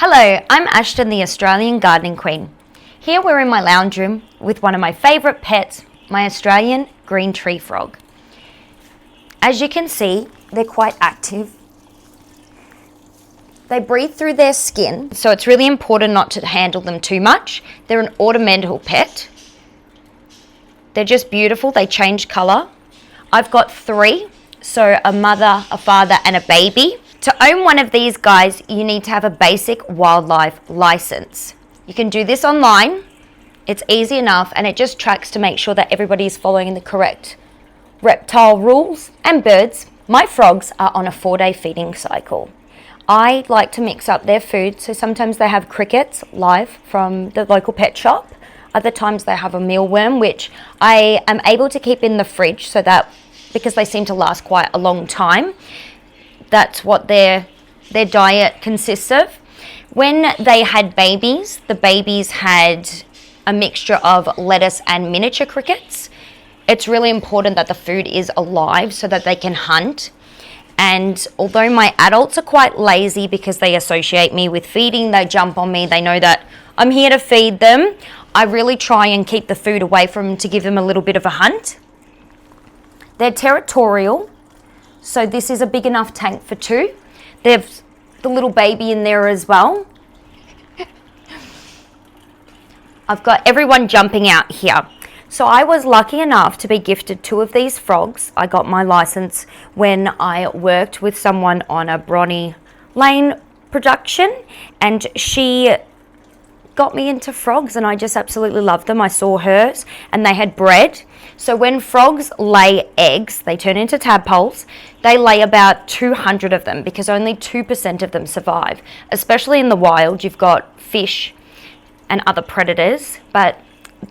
Hello, I'm Ashton, the Australian Gardening Queen. Here we're in my lounge room with one of my favourite pets, my Australian green tree frog. As you can see, they're quite active. They breathe through their skin, so it's really important not to handle them too much. They're an ornamental pet. They're just beautiful, they change colour. I've got 3, so a mother, a father and a baby. To own one of these guys, you need to have a basic wildlife license. You can do this online. It's easy enough and it just tracks to make sure that everybody is following the correct reptile rules. And birds, my frogs are on a 4-day feeding cycle. I like to mix up their food, so sometimes they have crickets live from the local pet shop. Other times they have a mealworm, which I am able to keep in the fridge so that, because they seem to last quite a long time, that's what their diet consists of. When they had babies, the babies had a mixture of lettuce and miniature crickets. It's really important that the food is alive so that they can hunt. And although my adults are quite lazy because they associate me with feeding, they jump on me, they know that I'm here to feed them, I really try and keep the food away from them to give them a little bit of a hunt. They're territorial. So this is a big enough tank for 2. There's the little baby in there as well. I've got everyone jumping out here. So I was lucky enough to be gifted 2 of these frogs. I got my license when I worked with someone on a Bronnie Lane production, and she got me into frogs and I just absolutely loved them. I saw hers and they had bred. So when frogs lay eggs, they turn into tadpoles. They lay about 200 of them because only 2% of them survive. Especially in the wild, you've got fish and other predators, but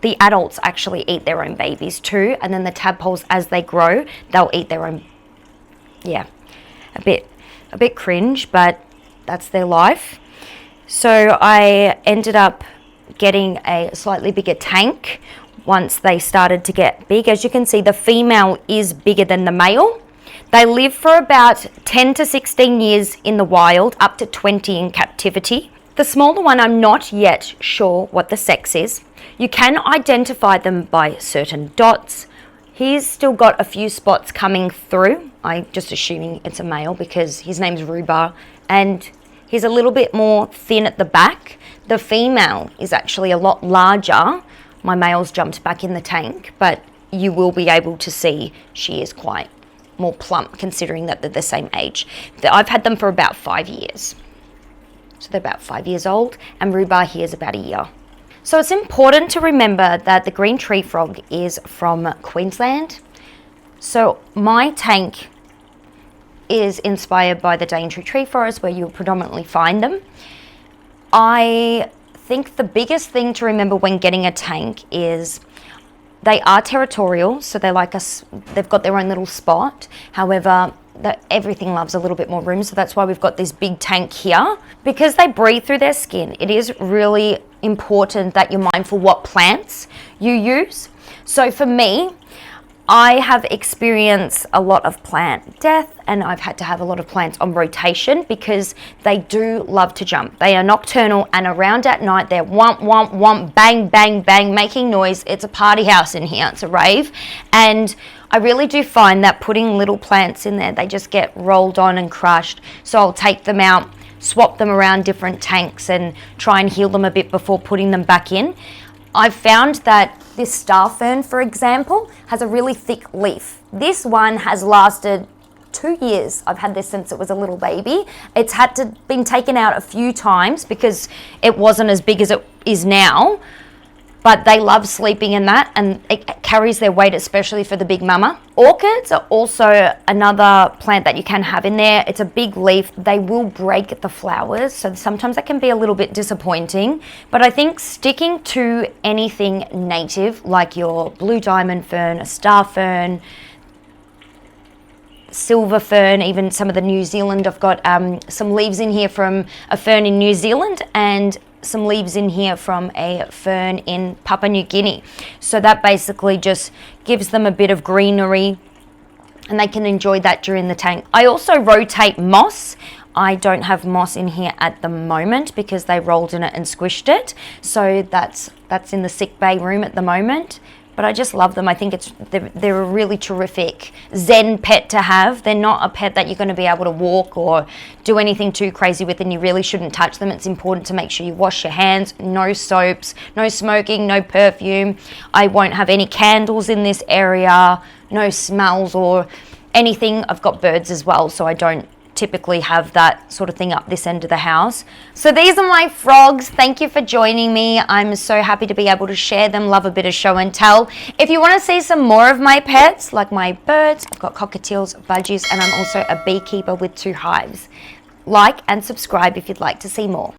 the adults actually eat their own babies too. And then the tadpoles, as they grow, they'll eat their own. Yeah, a bit cringe, but that's their life. So I ended up getting a slightly bigger tank once they started to get big. As you can see, the female is bigger than the male. They live for about 10 to 16 years in the wild, up to 20 in captivity. The smaller one, I'm not yet sure what the sex is. You can identify them by certain dots. He's still got a few spots coming through. I'm just assuming it's a male because his name's Rhubarb, and he's a little bit more thin at the back. The female is actually a lot larger. My male's jumped back in the tank, but you will be able to see she is quite more plump considering that they're the same age. I've had them for about 5 years. So they're about 5 years old, and Rhubarb here is about a year. So it's important to remember that the green tree frog is from Queensland. So my tank is inspired by the Daintree tree forest where you'll predominantly find them. I think the biggest thing to remember when getting a tank is they are territorial, so they're like us. They've got their own little spot. However, everything loves a little bit more room, so that's why we've got this big tank here. Because they breathe through their skin, it is really important that you're mindful what plants you use. So for me, I have experienced a lot of plant death, and I've had to have a lot of plants on rotation because they do love to jump. They are nocturnal, and around at night they're womp, womp, womp, bang, bang, bang, making noise. It's a party house in here, it's a rave. And I really do find that putting little plants in there, they just get rolled on and crushed. So I'll take them out, swap them around different tanks and try and heal them a bit before putting them back in. I've found that this star fern, for example, has a really thick leaf. This one has lasted 2 years. I've had this since it was a little baby. It's had to been taken out a few times because it wasn't as big as it is now. But they love sleeping in that, and it carries their weight, especially for the big mama. Orchids are also another plant that you can have in there. It's a big leaf. They will break the flowers, so sometimes that can be a little bit disappointing. But I think sticking to anything native, like your blue diamond fern, a star fern, silver fern, even some of the New Zealand, I've got some leaves in here from a fern in New Zealand and some leaves in here from a fern in Papua New Guinea. So that basically just gives them a bit of greenery and they can enjoy that during the tank. I also rotate moss. I don't have moss in here at the moment because they rolled in it and squished it. So that's in the sick bay room at the moment. But I just love them. I think they're a really terrific zen pet to have. They're not a pet that you're going to be able to walk or do anything too crazy with, and you really shouldn't touch them. It's important to make sure you wash your hands, no soaps, no smoking, no perfume. I won't have any candles in this area, no smells or anything. I've got birds as well, so I don't typically have that sort of thing up this end of the house. So these are my frogs. Thank you for joining me. I'm so happy to be able to share them. Love a bit of show and tell. If you want to see some more of my pets, like my birds, I've got cockatiels, budgies, and I'm also a beekeeper with 2 hives. Like and subscribe if you'd like to see more.